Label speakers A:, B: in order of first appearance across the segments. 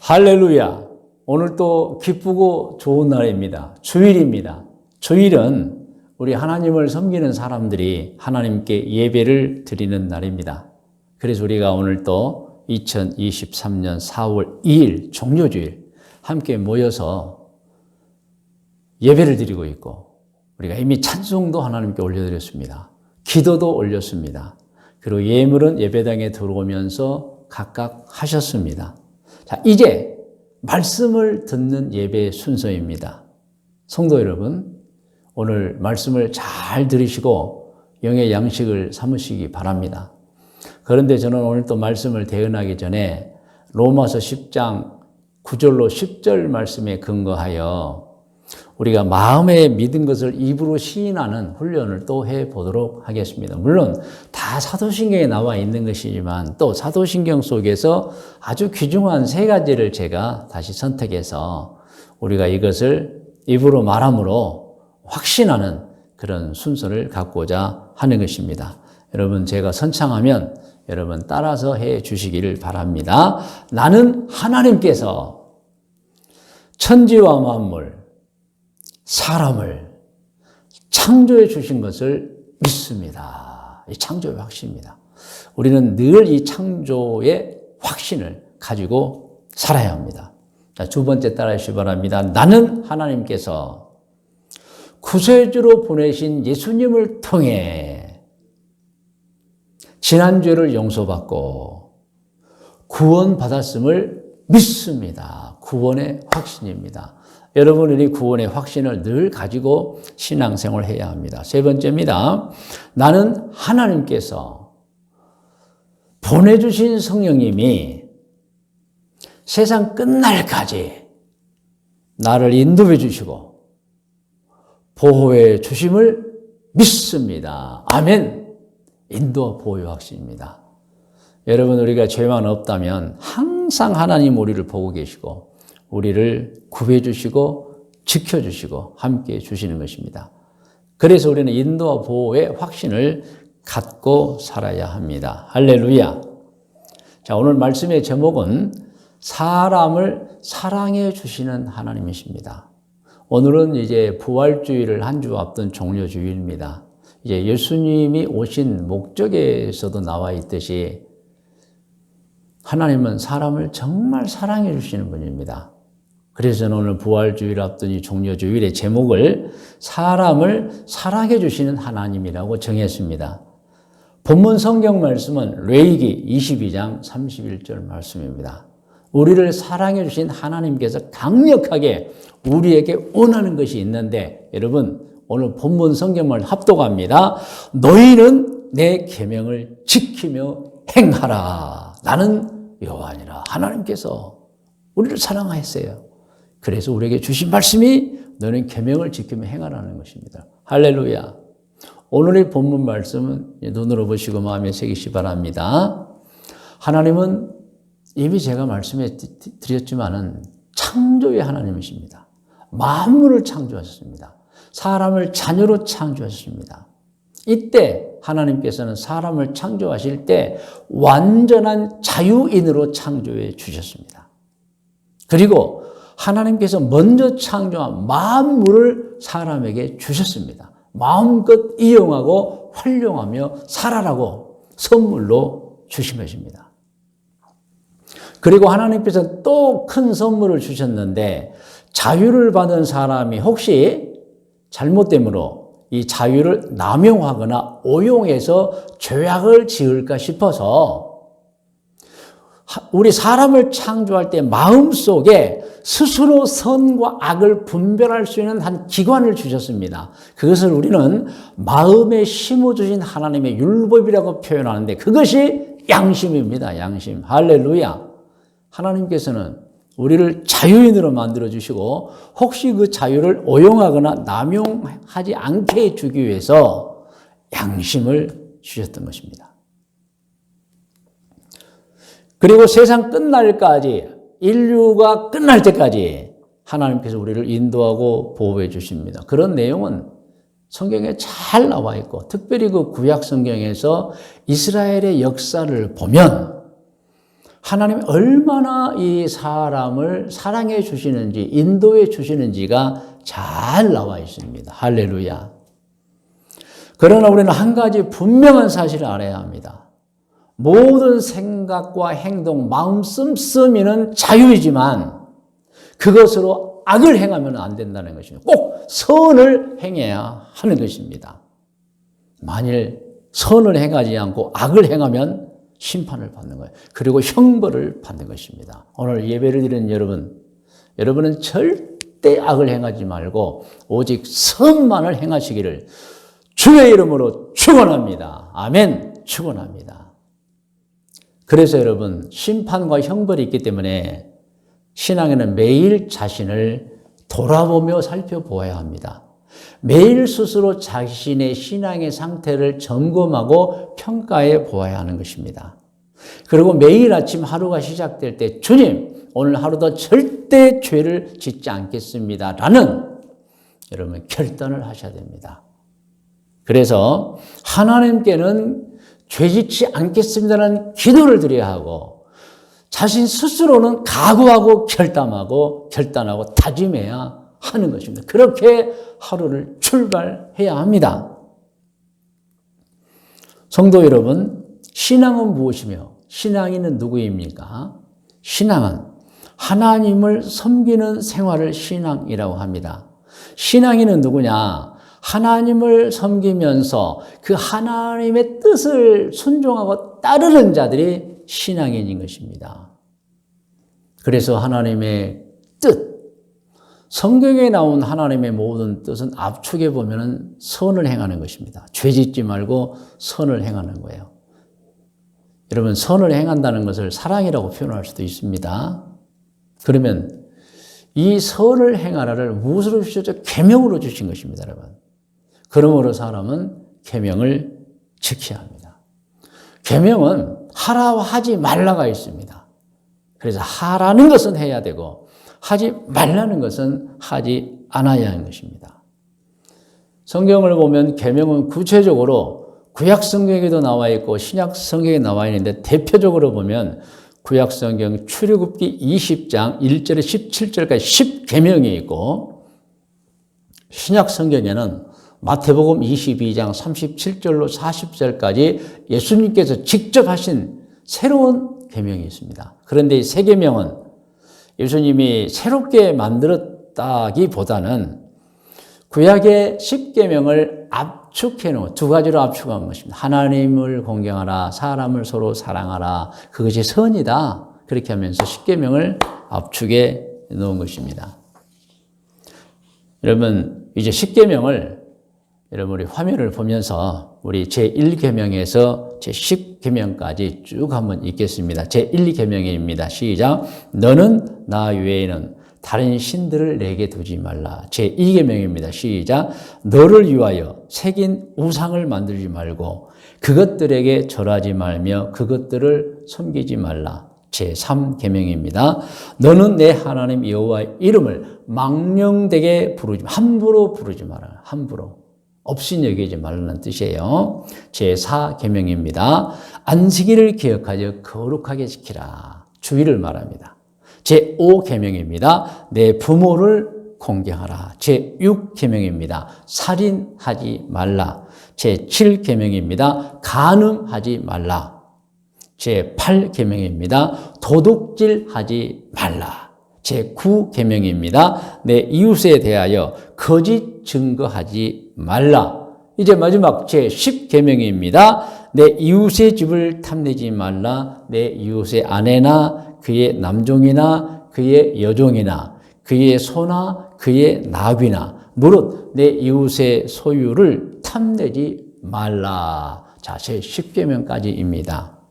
A: 할렐루야. 오늘 또 기쁘고 좋은 날입니다. 주일입니다. 주일은 우리 하나님을 섬기는 사람들이 하나님께 예배를 드리는 날입니다. 그래서 우리가 오늘 또 2023년 4월 2일 종료주일 함께 모여서 예배를 드리고 있고, 우리가 이미 찬송도 하나님께 올려드렸습니다. 기도도 올렸습니다. 그리고 예물은 예배당에 들어오면서 각각 하셨습니다. 자, 이제 말씀을 듣는 예배 순서입니다. 성도 여러분, 오늘 말씀을 잘 들으시고 영의 양식을 삼으시기 바랍니다. 그런데 저는 오늘 또 말씀을 대언하기 전에 로마서 10장 9절로 10절 말씀에 근거하여 우리가 마음에 믿은 것을 입으로 시인하는 훈련을 또 해보도록 하겠습니다. 물론 다 사도신경에 나와 있는 것이지만 또 사도신경 속에서 아주 귀중한 세 가지를 제가 다시 선택해서 우리가 이것을 입으로 말함으로 확신하는 그런 순서를 갖고자 하는 것입니다. 여러분, 제가 선창하면 여러분 따라서 해 주시기를 바랍니다. 나는 하나님께서 천지와 만물, 사람을 창조해 주신 것을 믿습니다. 이 창조의 확신입니다. 우리는 늘 이 창조의 확신을 가지고 살아야 합니다. 자, 두 번째 따라해 주시기 바랍니다. 나는 하나님께서 구세주로 보내신 예수님을 통해 지난죄를 용서받고 구원받았음을 믿습니다. 구원의 확신입니다. 여러분은 이 구원의 확신을 늘 가지고 신앙생활을 해야 합니다. 세 번째입니다. 나는 하나님께서 보내주신 성령님이 세상 끝날까지 나를 인도해 주시고 보호해 주심을 믿습니다. 아멘. 인도와 보호의 확신입니다. 여러분, 우리가 죄만 없다면 항상 하나님 우리를 보고 계시고 우리를 구해 주시고 지켜 주시고 함께 해 주시는 것입니다. 그래서 우리는 인도와 보호의 확신을 갖고 살아야 합니다. 할렐루야. 자, 오늘 말씀의 제목은 사람을 사랑해 주시는 하나님이십니다. 오늘은 이제 부활주의를 한 주 앞둔 종료주일입니다. 이제 예수님이 오신 목적에서도 나와 있듯이 하나님은 사람을 정말 사랑해 주시는 분입니다. 그래서 저는 오늘 부활주의를 앞둔 이 종료주일의 제목을 사람을 사랑해 주시는 하나님이라고 정했습니다. 본문 성경 말씀은 레위기 22장 31절 말씀입니다. 우리를 사랑해 주신 하나님께서 강력하게 우리에게 원하는 것이 있는데, 여러분 오늘 본문 성경을 합독합니다. 너희는 내 계명을 지키며 행하라. 나는 여호와니라. 하나님께서 우리를 사랑하였어요. 그래서 우리에게 주신 말씀이 너는 계명을 지키며 행하라는 것입니다. 할렐루야. 오늘의 본문 말씀은 눈으로 보시고 마음에 새기시 바랍니다. 하나님은 이미 제가 말씀해 드렸지만은 창조의 하나님이십니다. 만물을 창조하셨습니다. 사람을 자녀로 창조하셨습니다. 이때 하나님께서는 사람을 창조하실 때 완전한 자유인으로 창조해 주셨습니다. 그리고 하나님께서 먼저 창조한 만물을 사람에게 주셨습니다. 마음껏 이용하고 활용하며 살아라고 선물로 주신 것입니다. 그리고 하나님께서 또 큰 선물을 주셨는데, 자유를 받은 사람이 혹시 잘못됨으로 이 자유를 남용하거나 오용해서 죄악을 지을까 싶어서 우리 사람을 창조할 때 마음속에 스스로 선과 악을 분별할 수 있는 한 기관을 주셨습니다. 그것을 우리는 마음에 심어주신 하나님의 율법이라고 표현하는데 그것이 양심입니다. 양심. 할렐루야. 하나님께서는 우리를 자유인으로 만들어주시고 혹시 그 자유를 오용하거나 남용하지 않게 해주기 위해서 양심을 주셨던 것입니다. 그리고 세상 끝날까지, 인류가 끝날 때까지 하나님께서 우리를 인도하고 보호해 주십니다. 그런 내용은 성경에 잘 나와 있고, 특별히 그 구약 성경에서 이스라엘의 역사를 보면 하나님이 얼마나 이 사람을 사랑해 주시는지, 인도해 주시는지가 잘 나와 있습니다. 할렐루야. 그러나 우리는 한 가지 분명한 사실을 알아야 합니다. 모든 생각과 행동, 마음 씀씀이는 자유이지만 그것으로 악을 행하면 안 된다는 것입니다. 꼭 선을 행해야 하는 것입니다. 만일 선을 행하지 않고 악을 행하면 심판을 받는 거예요. 그리고 형벌을 받는 것입니다. 오늘 예배를 드리는 여러분은 절대 악을 행하지 말고 오직 선만을 행하시기를 주의 이름으로 축원합니다. 아멘. 축원합니다. 그래서 여러분, 심판과 형벌이 있기 때문에 신앙에는 매일 자신을 돌아보며 살펴보아야 합니다. 매일 스스로 자신의 신앙의 상태를 점검하고 평가해 보아야 하는 것입니다. 그리고 매일 아침 하루가 시작될 때 주님, 오늘 하루도 절대 죄를 짓지 않겠습니다 라는 여러분 결단을 하셔야 됩니다. 그래서 하나님께는 죄 짓지 않겠습니다라는 기도를 드려야 하고 자신 스스로는 각오하고 결단하고 다짐해야 하는 것입니다. 그렇게 하루를 출발해야 합니다. 성도 여러분, 신앙은 무엇이며 신앙인은 누구입니까? 신앙은 하나님을 섬기는 생활을 신앙이라고 합니다. 신앙인은 누구냐? 하나님을 섬기면서 그 하나님의 뜻을 순종하고 따르는 자들이 신앙인인 것입니다. 그래서 하나님의 뜻, 성경에 나온 하나님의 모든 뜻은 압축해 보면 선을 행하는 것입니다. 죄 짓지 말고 선을 행하는 거예요. 여러분, 선을 행한다는 것을 사랑이라고 표현할 수도 있습니다. 그러면 이 선을 행하라를 무엇으로 주셨죠? 계명으로 주신 것입니다, 여러분. 그러므로 사람은 계명을 지켜야 합니다. 계명은 하라와 하지 말라가 있습니다. 그래서 하라는 것은 해야 되고 하지 말라는 것은 하지 않아야 하는 것입니다. 성경을 보면 계명은 구체적으로 구약 성경에도 나와 있고 신약 성경에 나와 있는데 대표적으로 보면 구약 성경 출애굽기 20장 1절에 17절까지 10계명이 있고 신약 성경에는 마태복음 22장 37절로 40절까지 예수님께서 직접 하신 새로운 계명이 있습니다. 그런데 이 세 계명은 예수님이 새롭게 만들었다기보다는 구약의 10계명을 압축해 놓은 두 가지로 압축한 것입니다. 하나님을 공경하라, 사람을 서로 사랑하라, 그것이 선이다. 그렇게 하면서 10계명을 압축해 놓은 것입니다. 여러분, 이제 10계명을 여러분 우리 화면을 보면서 우리 제1계명에서 제10계명까지 쭉 한번 읽겠습니다. 제1계명입니다. 시작. 너는 나 외에는 다른 신들을 내게 두지 말라. 제2계명입니다. 시작. 너를 위하여 새긴 우상을 만들지 말고 그것들에게 절하지 말며 그것들을 섬기지 말라. 제3계명입니다. 너는 내 하나님 여호와의 이름을 망령되게 함부로 부르지 말아라. 함부로. 없이 여기지 말라는 뜻이에요. 제4계명입니다. 안식일을 기억하여 거룩하게 지키라. 주의를 말합니다. 제5계명입니다. 내 부모를 공경하라. 제6계명입니다. 살인하지 말라. 제7계명입니다. 간음하지 말라. 제8계명입니다. 도둑질하지 말라. 제9계명입니다. 내 이웃에 대하여 거짓 증거하지 말라. 이제 마지막 제10계명입니다. 내 이웃의 집을 탐내지 말라. 내 이웃의 아내나 그의 남종이나 그의 여종이나 그의 소나 그의 나귀나 무릇 내 이웃의 소유를 탐내지 말라. 자, 제10계명까지입니다.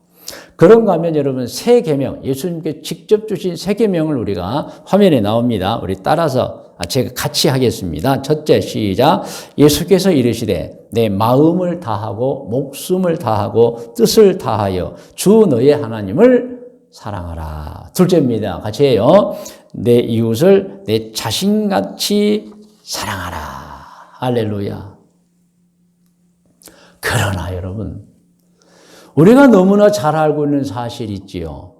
A: 그런가 하면 여러분 세 계명, 예수님께 직접 주신 세 계명을 우리가 화면에 나옵니다. 우리 따라서 제가 같이 하겠습니다. 첫째 시작. 예수께서 이르시되 내 마음을 다하고 목숨을 다하고 뜻을 다하여 주 너의 하나님을 사랑하라. 둘째입니다. 같이 해요. 내 이웃을 내 자신같이 사랑하라. 할렐루야. 그러나 여러분, 우리가 너무나 잘 알고 있는 사실이 있지요.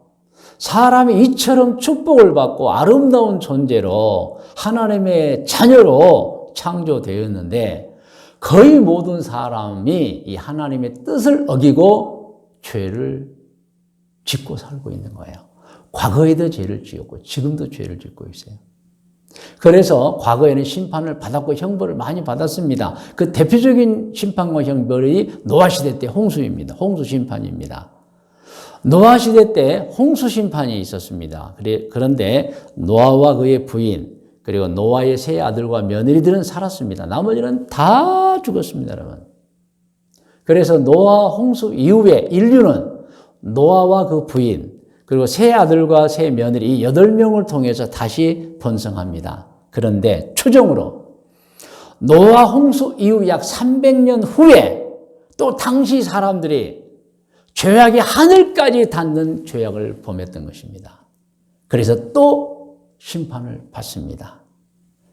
A: 사람이 이처럼 축복을 받고 아름다운 존재로 하나님의 자녀로 창조되었는데 거의 모든 사람이 이 하나님의 뜻을 어기고 죄를 짓고 살고 있는 거예요. 과거에도 죄를 지었고 지금도 죄를 짓고 있어요. 그래서 과거에는 심판을 받았고 형벌을 많이 받았습니다. 그 대표적인 심판과 형벌이 노아 시대 때 홍수입니다. 홍수 심판입니다. 노아 시대 때 홍수 심판이 있었습니다. 그런데 노아와 그의 부인 그리고 노아의 세 아들과 며느리들은 살았습니다. 나머지는 다 죽었습니다, 여러분. 그래서 노아 홍수 이후에 인류는 노아와 그 부인 그리고 세 아들과 세 며느리 이 8명을 통해서 다시 번성합니다. 그런데 최종으로 노아 홍수 이후 약 300년 후에 또 당시 사람들이 죄악이 하늘까지 닿는 죄악을 범했던 것입니다. 그래서 또 심판을 받습니다.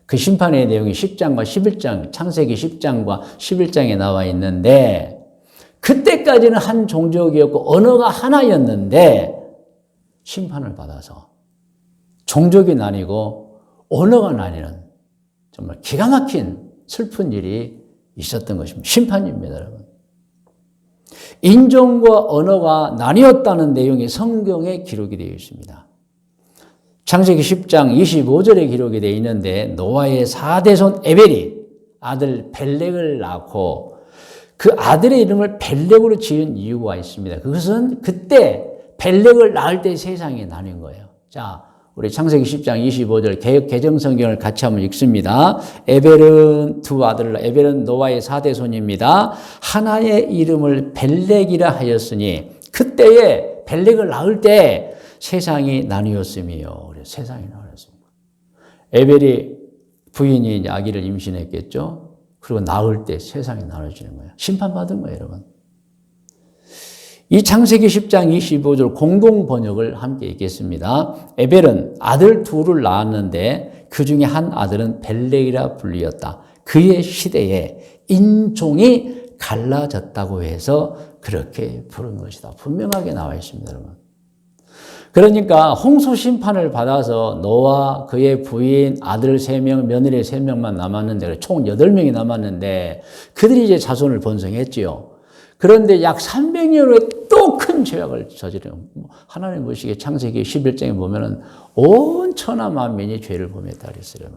A: 그 심판의 내용이 10장과 11장, 창세기 10장과 11장에 나와 있는데 그때까지는 한 종족이었고 언어가 하나였는데 심판을 받아서 종족이 나뉘고 언어가 나뉘는 정말 기가 막힌 슬픈 일이 있었던 것입니다. 심판입니다, 여러분. 인종과 언어가 나뉘었다는 내용이 성경에 기록이 되어 있습니다. 창세기 10장 25절에 기록이 되어 있는데 노아의 4대손 에벨이 아들 벨렉을 낳고 그 아들의 이름을 벨렉으로 지은 이유가 있습니다. 그것은 그때 벨렉을 낳을 때 세상이 나뉜 거예요. 자, 우리 창세기 10장 25절 개역 개정 성경을 같이 한번 읽습니다. 에벨은 두 아들을 에벨은 노아의 4대손입니다. 하나의 이름을 벨렉이라 하였으니 그때에 벨렉을 낳을 때 세상이 나뉘었으며 세상이 나뉘었습니다. 에벨이 부인이 아기를 임신했겠죠. 그리고 낳을 때 세상이 나눠지는 거예요. 심판받은 거예요, 여러분. 이 창세기 10장 25절 공동 번역을 함께 읽겠습니다. 에벨은 아들 둘을 낳았는데 그 중에 한 아들은 벨렉이라 불리었다. 그의 시대에 인종이 갈라졌다고 해서 그렇게 부른 것이다. 분명하게 나와 있습니다, 여러분. 그러니까 홍수 심판을 받아서 노아, 그의 부인, 아들 3명, 며느리 3명만 남았는데 총 8명이 남았는데 그들이 이제 자손을 번성했지요. 그런데 약 300년 후에 또 큰 죄악을 저지르는 하나님 보시기에 창세기 11장에 보면은 온 천하 만민이 죄를 범했다 그랬어요.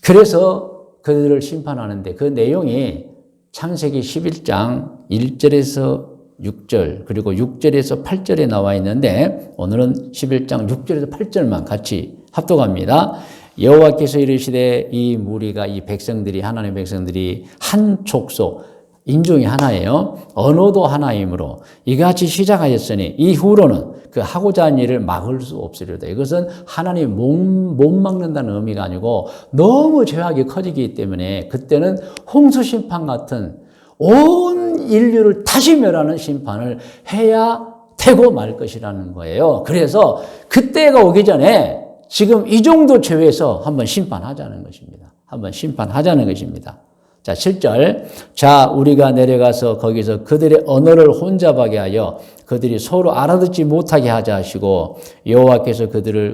A: 그래서 그들을 심판하는데 그 내용이 창세기 11장 1절에서 6절 그리고 6절에서 8절에 나와 있는데 오늘은 11장 6절에서 8절만 같이 합독합니다. 여호와께서 이르시되 이 무리가 이 백성들이 하나님의 백성들이 한 족속 인종이 하나예요. 언어도 하나이므로 이같이 시작하였으니 이후로는 그 하고자 하는 일을 막을 수 없으리로다. 이것은 하나님이 못 막는다는 의미가 아니고 너무 죄악이 커지기 때문에 그때는 홍수 심판 같은 온 인류를 다시 멸하는 심판을 해야 되고 말 것이라는 거예요. 그래서 그때가 오기 전에 지금 이 정도 죄에서 한번 심판하자는 것입니다. 한번 심판하자는 것입니다. 자, 7절. 자, 우리가 내려가서 거기서 그들의 언어를 혼잡하게 하여 그들이 서로 알아듣지 못하게 하자 하시고 여호와께서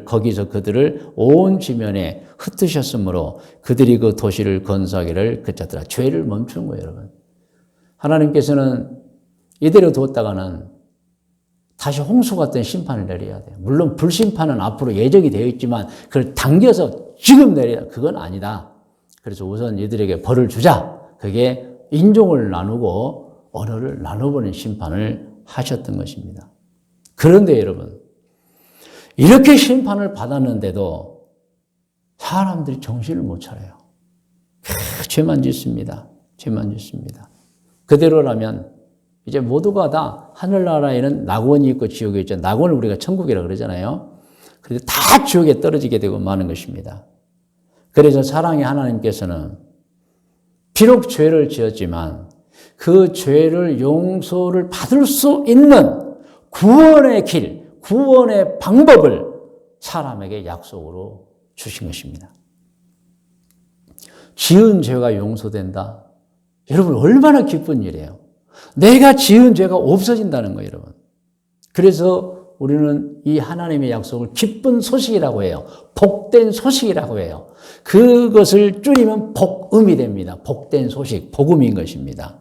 A: 거기서 그들을 온 지면에 흩으셨으므로 그들이 그 도시를 건설하기를 그쳤더라. 죄를 멈춘 거예요, 여러분. 하나님께서는 이대로 두었다가는 다시 홍수 같은 심판을 내려야 돼요. 물론 불심판은 앞으로 예정이 되어 있지만 그걸 당겨서 지금 내려야 그건 아니다. 그래서 우선 이들에게 벌을 주자. 그게 인종을 나누고 언어를 나눠보는 심판을 하셨던 것입니다. 그런데 여러분, 이렇게 심판을 받았는데도 사람들이 정신을 못 차려요. 죄만 짓습니다. 죄만 짓습니다. 그대로라면 이제 모두가 다 하늘나라에는 낙원이 있고 지옥이 있죠. 낙원을 우리가 천국이라고 그러잖아요. 그래서 다 지옥에 떨어지게 되고 마는 것입니다. 그래서 사랑의 하나님께서는 비록 죄를 지었지만 그 죄를 용서를 받을 수 있는 구원의 길, 구원의 방법을 사람에게 약속으로 주신 것입니다. 지은 죄가 용서된다. 여러분 얼마나 기쁜 일이에요. 내가 지은 죄가 없어진다는 거예요, 여러분. 그래서 우리는 이 하나님의 약속을 기쁜 소식이라고 해요. 복된 소식이라고 해요. 그것을 줄이면 복음이 됩니다. 복된 소식, 복음인 것입니다.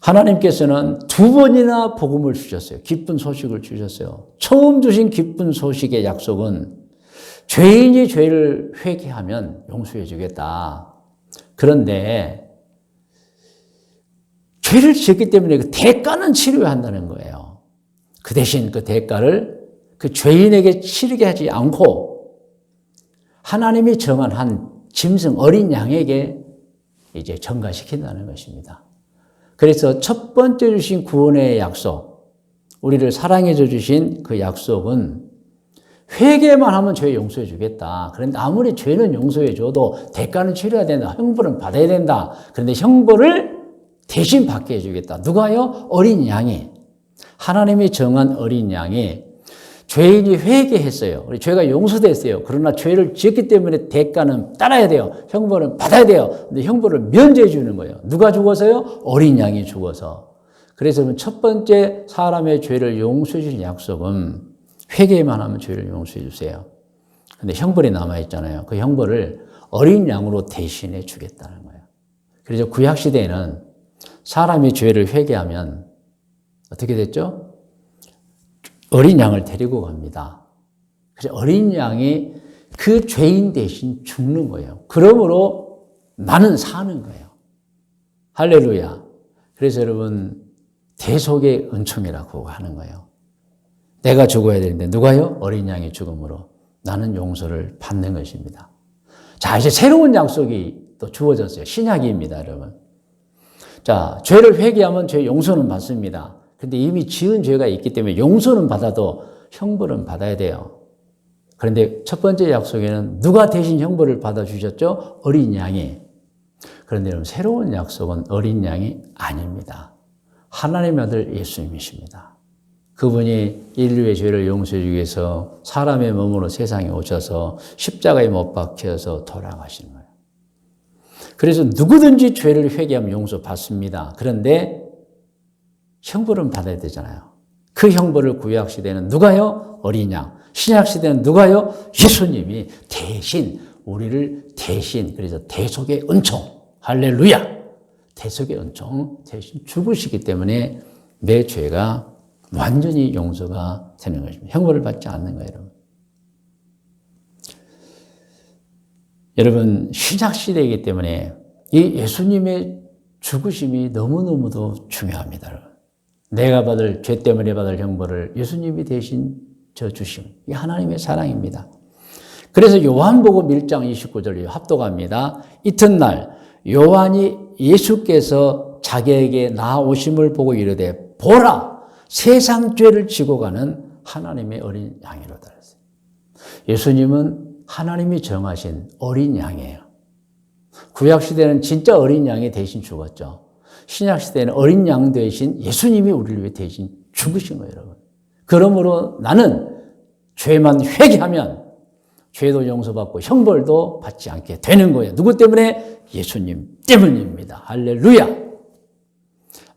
A: 하나님께서는 2번이나 복음을 주셨어요. 기쁜 소식을 주셨어요. 처음 주신 기쁜 소식의 약속은 죄인이 죄를 회개하면 용서해 주겠다. 그런데 죄를 지었기 때문에 그 대가는 치료해야 한다는 거예요. 그 대신 그 대가를 그 죄인에게 치르게 하지 않고 하나님이 정한 한 짐승 어린 양에게 이제 전가시킨다는 것입니다. 그래서 첫 번째 주신 구원의 약속, 우리를 사랑해 주신 그 약속은 회개만 하면 죄 용서해 주겠다. 그런데 아무리 죄는 용서해 줘도 대가는 치러야 된다. 형벌은 받아야 된다. 그런데 형벌을 대신 받게 해주겠다. 누가요? 어린 양이. 하나님이 정한 어린 양이 죄인이 회개했어요. 우리 죄가 용서됐어요. 그러나 죄를 지었기 때문에 대가는 따라야 돼요. 형벌은 받아야 돼요. 근데 형벌을 면제해 주는 거예요. 누가 죽어서요? 어린 양이 죽어서. 그래서 첫 번째 사람의 죄를 용서해 주는 약속은 회개만 하면 죄를 용서해 주세요. 근데 형벌이 남아있잖아요. 그 형벌을 어린 양으로 대신해 주겠다는 거예요. 그래서 구약시대에는 사람이 죄를 회개하면 어떻게 됐죠? 어린 양을 데리고 갑니다. 그래서 어린 양이 그 죄인 대신 죽는 거예요. 그러므로 나는 사는 거예요. 할렐루야. 그래서 여러분, 대속의 은총이라고 하는 거예요. 내가 죽어야 되는데 누가요? 어린 양이 죽음으로 나는 용서를 받는 것입니다. 자, 이제 새로운 약속이 또 주어졌어요. 신약입니다, 여러분. 자, 죄를 회개하면 죄 용서는 받습니다. 근데 이미 지은 죄가 있기 때문에 용서는 받아도 형벌은 받아야 돼요. 그런데 첫 번째 약속에는 누가 대신 형벌을 받아주셨죠? 어린 양이. 그런데 여러분, 새로운 약속은 어린 양이 아닙니다. 하나님의 아들 예수님이십니다. 그분이 인류의 죄를 용서해 주기 위해서 사람의 몸으로 세상에 오셔서 십자가에 못 박혀서 돌아가신 거예요. 그래서 누구든지 죄를 회개하면 용서받습니다. 그런데 형벌은 받아야 되잖아요. 그 형벌을 구약시대는 누가요? 어린 양. 신약시대는 누가요? 예수님이 대신, 우리를 대신, 그래서 대속의 은총. 할렐루야! 대속의 은총 대신 죽으시기 때문에 내 죄가 완전히 용서가 되는 것입니다. 형벌을 받지 않는 거예요, 여러분. 여러분, 신약시대이기 때문에 이 예수님의 죽으심이 너무너무도 중요합니다, 여러분. 내가 받을, 죄 때문에 받을 형벌을 예수님이 대신 져주심. 이게 하나님의 사랑입니다. 그래서 요한복음 1장 29절에 합독합니다. 이튿날 요한이 예수께서 자기에게 나오심을 보고 이르되 보라! 세상 죄를 지고 가는 하나님의 어린 양이로다. 예수님은 하나님이 정하신 어린 양이에요. 구약시대는 진짜 어린 양이 대신 죽었죠. 신약시대는 어린 양 대신 예수님이 우리를 위해 대신 죽으신 거예요, 여러분. 그러므로 나는 죄만 회개하면 죄도 용서받고 형벌도 받지 않게 되는 거예요. 누구 때문에? 예수님 때문입니다. 할렐루야!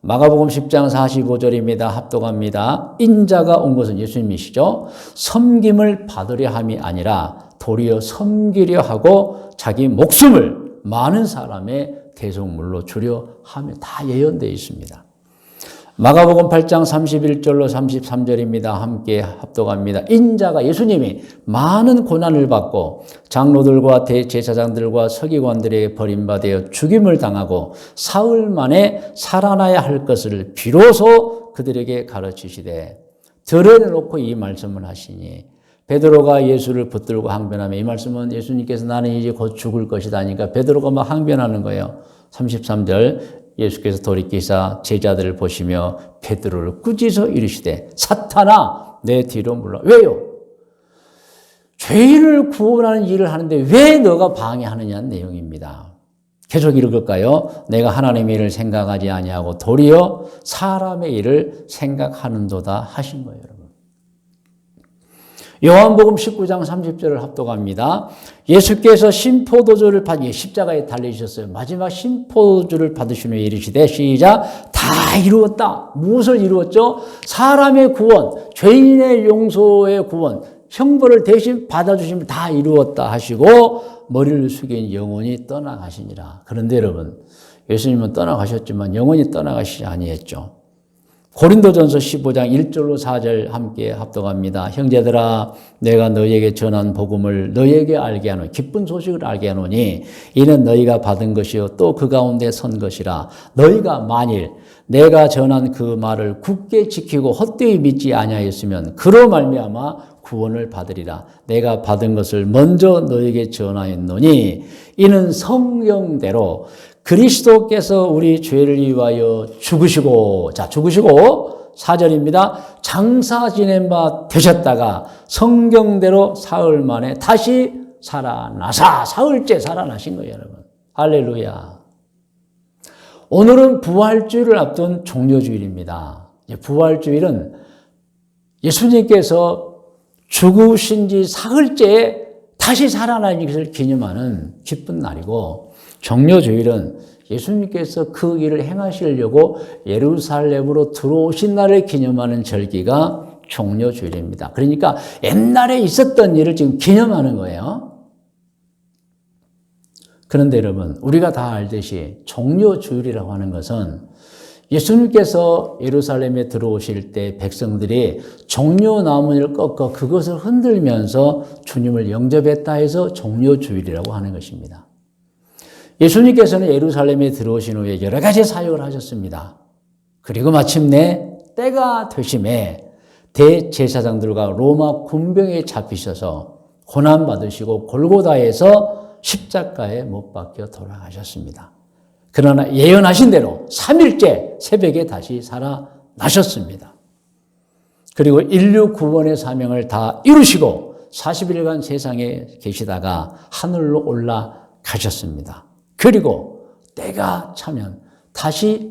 A: 마가복음 10장 45절입니다. 합독합니다. 인자가 온 것은 예수님이시죠. 섬김을 받으려 함이 아니라 도리어 섬기려 하고 자기 목숨을 많은 사람의 대속물로 주려 함에 다 예언되어 있습니다. 마가복음 8장 31절로 33절입니다. 함께 합독합니다. 인자가 예수님이 많은 고난을 받고 장로들과 대제사장들과 서기관들에게 버림받아 죽임을 당하고 사흘 만에 살아나야 할 것을 비로소 그들에게 가르치시되 드러내놓고 이 말씀을 하시니 베드로가 예수를 붙들고 항변하며, 이 말씀은 예수님께서 나는 이제 곧 죽을 것이다 하니까 베드로가 막 항변하는 거예요. 33절 예수께서 돌이키사 제자들을 보시며 베드로를 꾸짖어 이르시되 사탄아 내 뒤로 물러. 왜요? 죄인을 구원하는 일을 하는데 왜 너가 방해하느냐는 내용입니다. 계속 읽을까요? 내가 하나님의 일을 생각하지 아니하고 도리어 사람의 일을 생각하는도다 하신 거예요, 여러분. 요한복음 19장 30절을 합독합니다. 예수께서 신포도주를 십자가에 달리셨어요. 마지막 신포도주를 받으신 후에 이르시되 시작. 다 이루었다. 무엇을 이루었죠? 사람의 구원, 죄인의 용서의 구원, 형벌을 대신 받아주심을 다 이루었다 하시고 머리를 숙인 영원히 떠나가시니라. 그런데 여러분, 예수님은 떠나가셨지만 영원히 떠나가시지 아니했죠. 고린도전서 15장 1절로 4절 함께 합독합니다. 형제들아, 내가 너희에게 전한 복음을 너희에게 알게 하노니, 기쁜 소식을 알게 하노니 이는 너희가 받은 것이요 또 그 가운데 선 것이라. 너희가 만일 내가 전한 그 말을 굳게 지키고 헛되이 믿지 아니하였으면 그로 말미암아 구원을 받으리라. 내가 받은 것을 먼저 너희에게 전하였노니 이는 성경대로 그리스도께서 우리 죄를 위하여 죽으시고, 죽으시고 4절입니다. 장사 지낸 바 되셨다가 성경대로 사흘 만에 다시 살아나사, 사흘째 살아나신 거예요, 여러분. 할렐루야. 오늘은 부활주일을 앞둔 종료주일입니다. 부활주일은 예수님께서 죽으신 지 사흘째에 다시 살아나신 것을 기념하는 기쁜 날이고, 종료주일은 예수님께서 그 일을 행하시려고 예루살렘으로 들어오신 날을 기념하는 절기가 종료주일입니다. 그러니까 옛날에 있었던 일을 지금 기념하는 거예요. 그런데 여러분, 우리가 다 알듯이 종료주일이라고 하는 것은 예수님께서 예루살렘에 들어오실 때 백성들이 종려나무를 꺾어 그것을 흔들면서 주님을 영접했다 해서 종료주일이라고 하는 것입니다. 예수님께서는 예루살렘에 들어오신 후에 여러 가지 사역을 하셨습니다. 그리고 마침내 때가 되심에 대제사장들과 로마 군병에 잡히셔서 고난받으시고 골고다에서 십자가에 못 박혀 돌아가셨습니다. 그러나 예언하신 대로 3일째 새벽에 다시 살아나셨습니다. 그리고 인류 구원의 사명을 다 이루시고 40일간 세상에 계시다가 하늘로 올라가셨습니다. 그리고 때가 차면 다시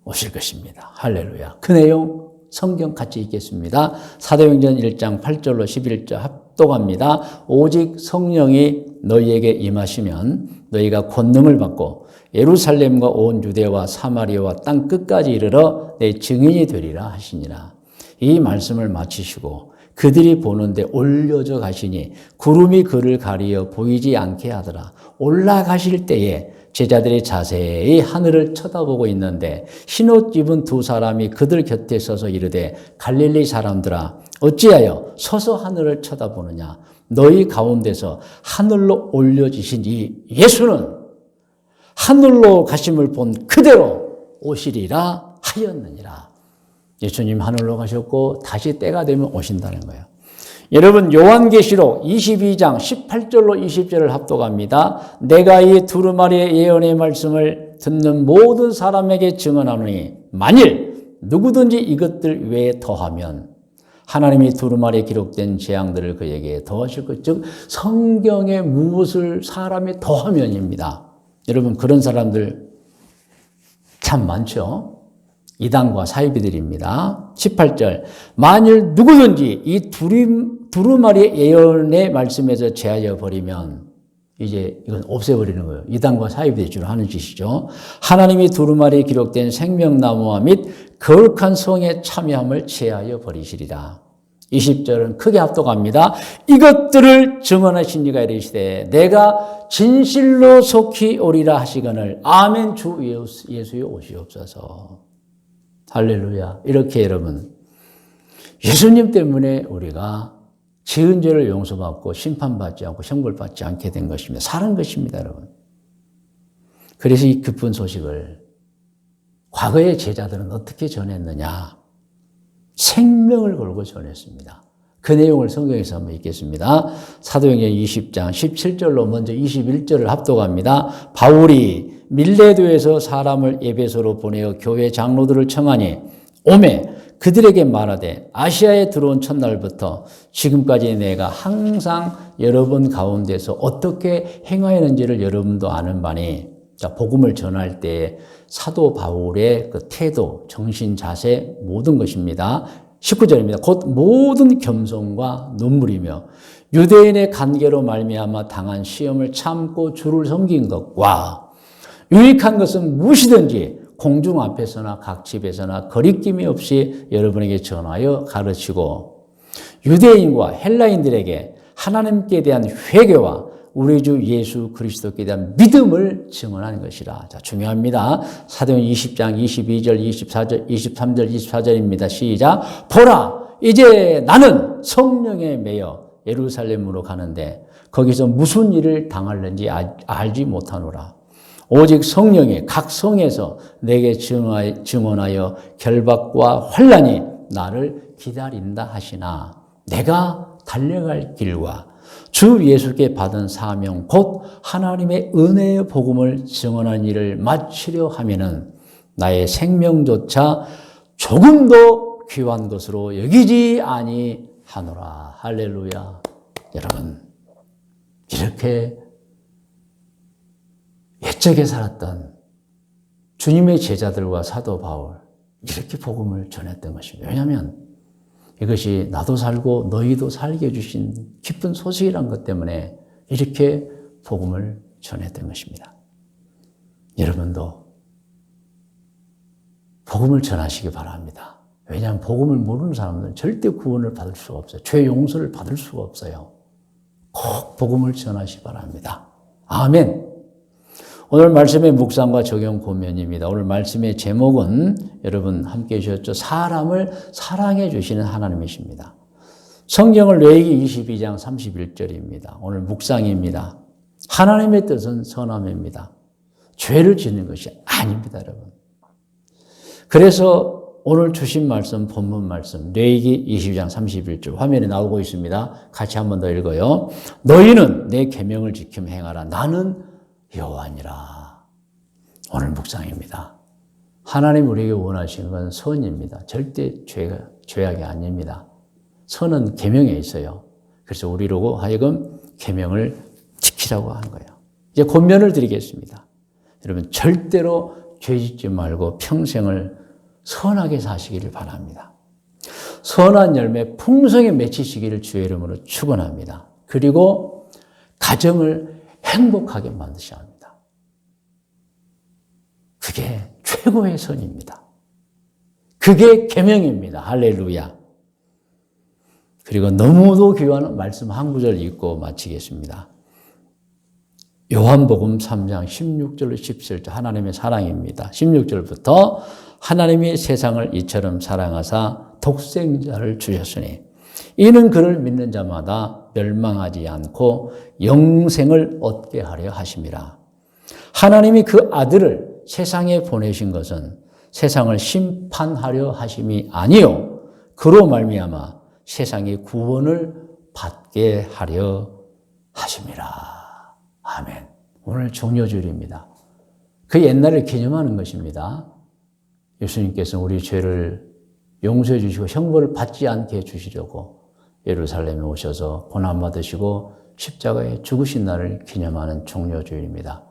A: 오실 것입니다. 할렐루야. 그 내용 성경 같이 읽겠습니다. 사도행전 1장 8절로 11절 합독합니다. 오직 성령이 너희에게 임하시면 너희가 권능을 받고 예루살렘과 온 유대와 사마리아와 땅 끝까지 이르러 내 증인이 되리라 하시니라. 이 말씀을 마치시고 그들이 보는데 올려져 가시니 구름이 그를 가리어 보이지 않게 하더라. 올라가실 때에 제자들이 자세히 하늘을 쳐다보고 있는데 흰옷 입은 두 사람이 그들 곁에 서서 이르되 갈릴리 사람들아 어찌하여 서서 하늘을 쳐다보느냐. 너희 가운데서 하늘로 올려지신 이 예수는 하늘로 가심을 본 그대로 오시리라 하였느니라. 예수님 하늘로 가셨고 다시 때가 되면 오신다는 거예요. 여러분 요한계시록 22장 18절로 20절을 합독합니다. 내가 이 두루마리의 예언의 말씀을 듣는 모든 사람에게 증언하노니 만일 누구든지 이것들 외에 더하면 하나님이 두루마리에 기록된 재앙들을 그에게 더하실 것, 즉 성경에 무엇을 사람이 더하면입니다. 여러분 그런 사람들 참 많죠. 이단과 사이비들입니다. 18절 만일 누구든지 이 두루마리의 예언의 말씀에서 제하여 버리면 이제 이건 없애버리는 거예요. 이단과 사이비들이 주로 하는 짓이죠. 하나님이 두루마리에 기록된 생명나무와 및 거룩한 성에 참여함을 제하여 버리시리라. 20절은 크게 합독합니다. 이것들을 증언하신 이가 이르시되 내가 진실로 속히 오리라 하시거늘 아멘. 주 예수의 오시옵소서. 할렐루야. 이렇게 여러분 예수님 때문에 우리가 지은 죄를 용서받고 심판받지 않고 형벌받지 않게 된 것입니다. 사는 것입니다, 여러분. 그래서 이 기쁜 소식을 과거의 제자들은 어떻게 전했느냐? 생명을 걸고 전했습니다. 그 내용을 성경에서 한번 읽겠습니다. 사도행전 20장 17절로 먼저 21절을 합독합니다. 바울이 밀레도에서 사람을 에베소로 보내어 교회 장로들을 청하니 오매 그들에게 말하되 아시아에 들어온 첫날부터 지금까지 내가 항상 여러분 가운데서 어떻게 행하였는지를 여러분도 아는 바니, 자, 복음을 전할 때 사도 바울의 그 태도, 정신, 자세 모든 것입니다. 19절입니다. 곧 모든 겸손과 눈물이며 유대인의 관계로 말미암아 당한 시험을 참고 주를 섬긴 것과 유익한 것은 무엇이든지 공중 앞에서나 각 집에서나 거리낌이 없이 여러분에게 전하여 가르치고 유대인과 헬라인들에게 하나님께 대한 회개와 우리 주 예수 그리스도께 대한 믿음을 증언하는 것이라. 자, 중요합니다. 사도행 20장 22절, 24절, 23절, 24절입니다. 시작. 보라, 이제 나는 성령에 매여 예루살렘으로 가는데 거기서 무슨 일을 당할는지 알지 못하노라. 오직 성령이 각 성에서 내게 증언하여 결박과 환난이 나를 기다린다 하시나 내가 달려갈 길과 주 예수께 받은 사명 곧 하나님의 은혜의 복음을 증언하는 일을 마치려 하면은 나의 생명조차 조금 더 귀한 것으로 여기지 아니하노라. 할렐루야. 여러분, 이렇게 옛적에 살았던 주님의 제자들과 사도 바울, 이렇게 복음을 전했던 것입니다. 왜냐하면 이것이 나도 살고 너희도 살게 해주신 기쁜 소식이란 것 때문에 이렇게 복음을 전했던 것입니다. 여러분도 복음을 전하시기 바랍니다. 왜냐하면 복음을 모르는 사람들은 절대 구원을 받을 수가 없어요. 죄 용서를 받을 수가 없어요. 꼭 복음을 전하시기 바랍니다. 아멘. 오늘 말씀의 묵상과 적용 고면입니다. 오늘 말씀의 제목은 여러분 함께 해주셨죠. 사람을 사랑해 주시는 하나님이십니다. 성경을 레위기 22장 31절입니다. 오늘 묵상입니다. 하나님의 뜻은 선함입니다. 죄를 짓는 것이 아닙니다, 여러분. 그래서 오늘 주신 말씀, 본문 말씀, 레위기 22장 31절 화면에 나오고 있습니다. 같이 한 번 더 읽어요. 너희는 내 계명을 지키며 행하라. 나는 여호와니라. 오늘 묵상입니다. 하나님 우리에게 원하시는 건 선입니다. 절대 죄악이 아닙니다. 선은 계명에 있어요. 그래서 우리로 하여금 계명을 지키라고 하는 거예요. 이제 권면을 드리겠습니다. 여러분 절대로 죄 짓지 말고 평생을 선하게 사시기를 바랍니다. 선한 열매 풍성히 맺히시기를 주의 이름으로 축원합니다. 그리고 가정을 행복하게 만드셔야 합니다. 그게 최고의 선입니다. 그게 계명입니다. 할렐루야. 그리고 너무도 귀한 말씀 한 구절 읽고 마치겠습니다. 요한복음 3장 16절로 17절 하나님의 사랑입니다. 16절부터 하나님이 세상을 이처럼 사랑하사 독생자를 주셨으니 이는 그를 믿는 자마다 멸망하지 않고 영생을 얻게 하려 하심이라. 하나님이 그 아들을 세상에 보내신 것은 세상을 심판하려 하심이 아니요 그로 말미암아 세상이 구원을 받게 하려 하심이라. 아멘. 오늘 종료주일입니다. 그 옛날을 기념하는 것입니다. 예수님께서 우리 죄를 용서해 주시고 형벌을 받지 않게 해주시려고 예루살렘에 오셔서 고난받으시고 십자가에 죽으신 날을 기념하는 종료주일입니다.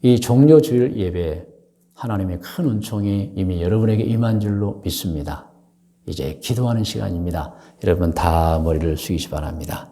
A: 이 종료주일 예배에 하나님의 큰 은총이 이미 여러분에게 임한 줄로 믿습니다. 이제 기도하는 시간입니다. 여러분 다 머리를 숙이시 바랍니다.